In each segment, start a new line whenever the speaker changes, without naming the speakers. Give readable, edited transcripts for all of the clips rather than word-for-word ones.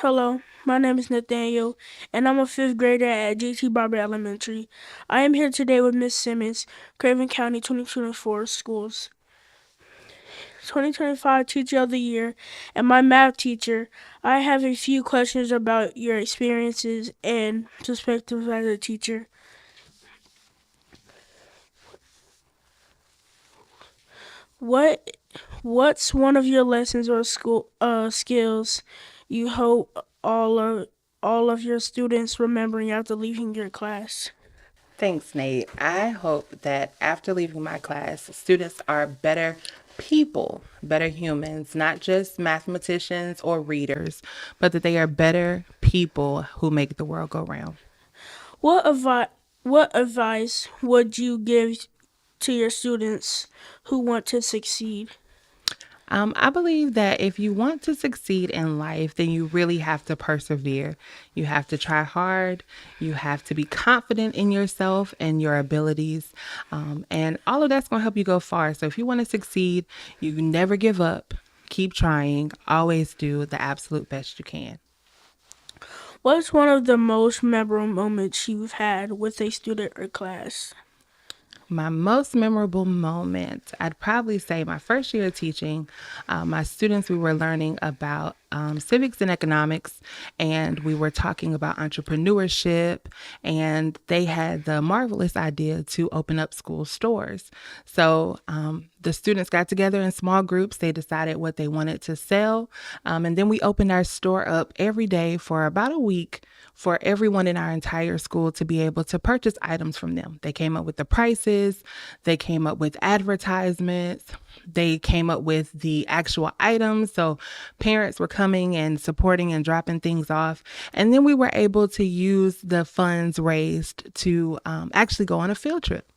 Hello, my name is Nathaniel, and I'm a fifth grader at JT Barber Elementary. I am here today with Miss Simmons, Craven County 2024 Schools 2025 Teacher of the Year, and my math teacher. I have a few questions about your experiences and perspectives as a teacher. What What's one of your lessons or school skills you hope all of your students remembering after leaving your class?
Thanks, Nate. I hope that after leaving my class, students are better people, better humans, not just mathematicians or readers, but that they are better people who make the world go round.
What advi- what advice would you give to your students who want to succeed?
I believe that if you want to succeed in life, then you really have to persevere. You have to try hard. You have to be confident in yourself and your abilities. And all of that's going to help you go far. So if you want to succeed, you never give up. Keep trying. Always do the absolute best you can.
What's one of the most memorable moments you've had with a student or class?
My most memorable moment, I'd probably say my first year of teaching, my students, we were learning about civics and economics, and we were talking about entrepreneurship, and they had the marvelous idea to open up school stores. So the students got together in small groups. They decided what they wanted to sell, and then we opened our store up every day for about a week for everyone in our entire school to be able to purchase items from them. They came up with the prices, they came up with advertisements, they came up with the actual items. So parents were coming and supporting and dropping things off. And then we were able to use the funds raised to actually go on a field trip.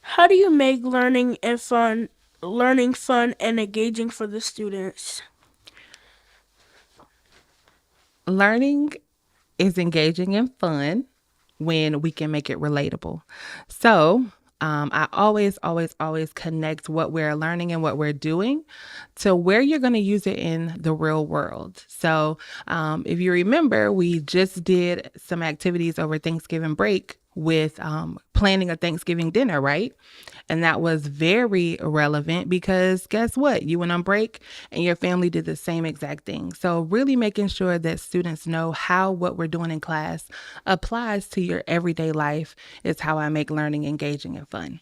How do you make learning fun and engaging for the students?
Learning is engaging and fun when we can make it relatable. So, I always connect what we're learning and what we're doing to where you're going to use it in the real world. So, if you remember, we just did some activities over Thanksgiving break with planning a Thanksgiving dinner, right? And that was very relevant because guess what? You went on break and your family did the same exact thing. So, really making sure that students know how what we're doing in class applies to your everyday life is how I make learning engaging and fun.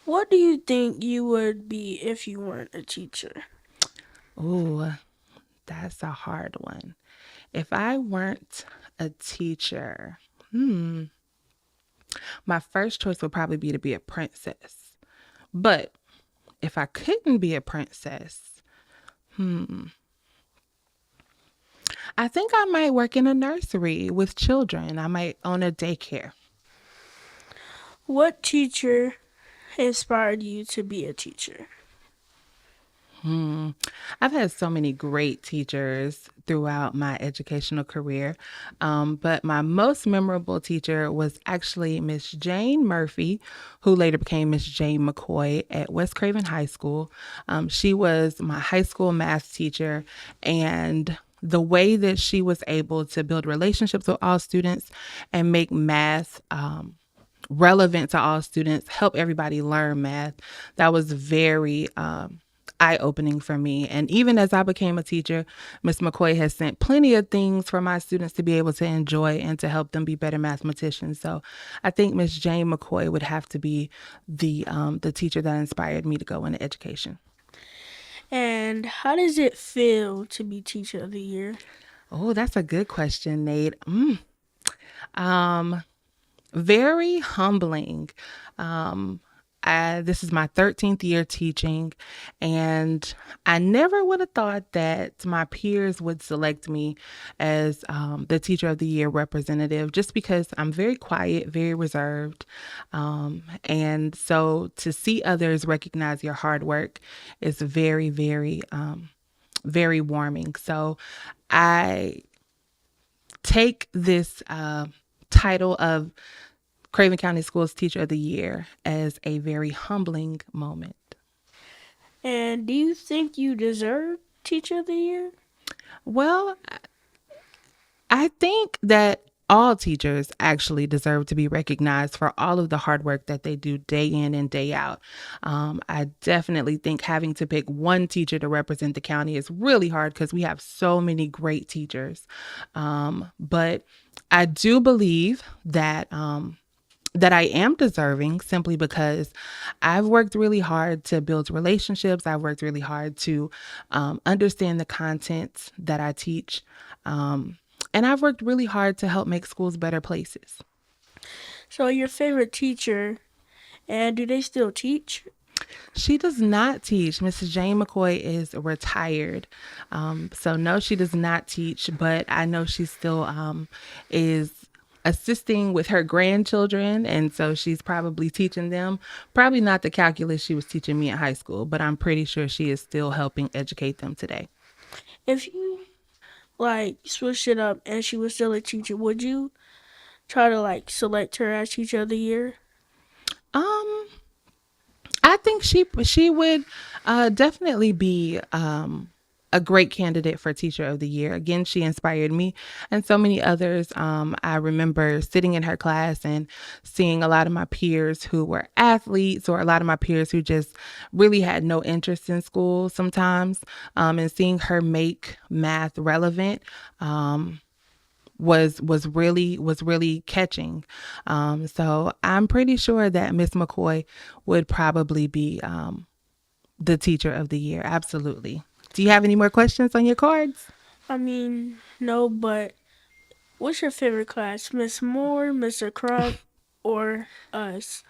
What do you think you would be if you weren't a teacher?
Ooh, that's a hard one. If I weren't a teacher, my first choice would probably be to be a princess. But if I couldn't be a princess, I think I might work in a nursery with children. I might own a daycare.
What teacher inspired you to be a teacher?
I've had so many great teachers throughout my educational career, but my most memorable teacher was actually Miss Jane Murphy, who later became Miss Jane McCoy at West Craven High School. She was my high school math teacher, and the way that she was able to build relationships with all students and make math relevant to all students, help everybody learn math, that was very eye opening for me. And even as I became a teacher, Miss McCoy has sent plenty of things for my students to be able to enjoy and to help them be better mathematicians. So I think Miss Jane McCoy would have to be the teacher that inspired me to go into education.
And how does it feel to be Teacher of the Year?
Oh, that's a good question, Nate. Um, Very humbling. Um, this is my 13th year teaching, and I never would have thought that my peers would select me as the Teacher of the Year representative just because I'm very quiet, very reserved. And so to see others recognize your hard work is very warming. So I take this title of Craven County Schools Teacher of the Year as a very humbling moment.
And do you think you deserve Teacher of the Year?
Well, I think that all teachers actually deserve to be recognized for all of the hard work that they do day in and day out. I definitely think having to pick one teacher to represent the county is really hard because we have so many great teachers. But I do believe that I am deserving simply because I've worked really hard to build relationships. I've worked really hard to understand the content that I teach. And I've worked really hard to help make schools better places.
So, your favorite teacher, and do they still teach?
She does not teach. Mrs. Jane McCoy is retired. So, no, she does not teach, but I know she still is assisting with her grandchildren. And so she's probably teaching them, probably not the calculus she was teaching me in high school, but I'm pretty sure she is still helping educate them today.
If you like switch it up and she was still a teacher, would you try to like select her as teacher of the year?
Um, I think she would definitely be a great candidate for Teacher of the Year. Again, she inspired me and so many others. I remember sitting in her class and seeing a lot of my peers who were athletes, or a lot of my peers who just really had no interest in school sometimes, and seeing her make math relevant. Was really catching. So I'm pretty sure that Miss McCoy would probably be the teacher of the year. Absolutely. Do you have any more questions on your cards?
I mean, no, but what's your favorite class? Miss Moore, Mr. Crump, or us?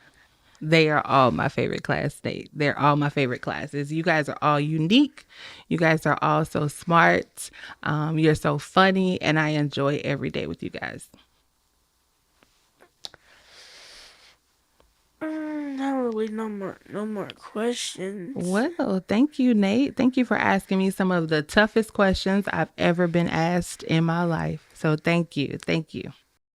They are all my favorite class. They're all my favorite classes. You guys are all unique. You guys are all so smart. You're so funny, and I enjoy every day with you guys.
Not really. No more questions.
Well, thank you, Nate. Thank you for asking me some of the toughest questions I've ever been asked in my life. So thank you. Thank you.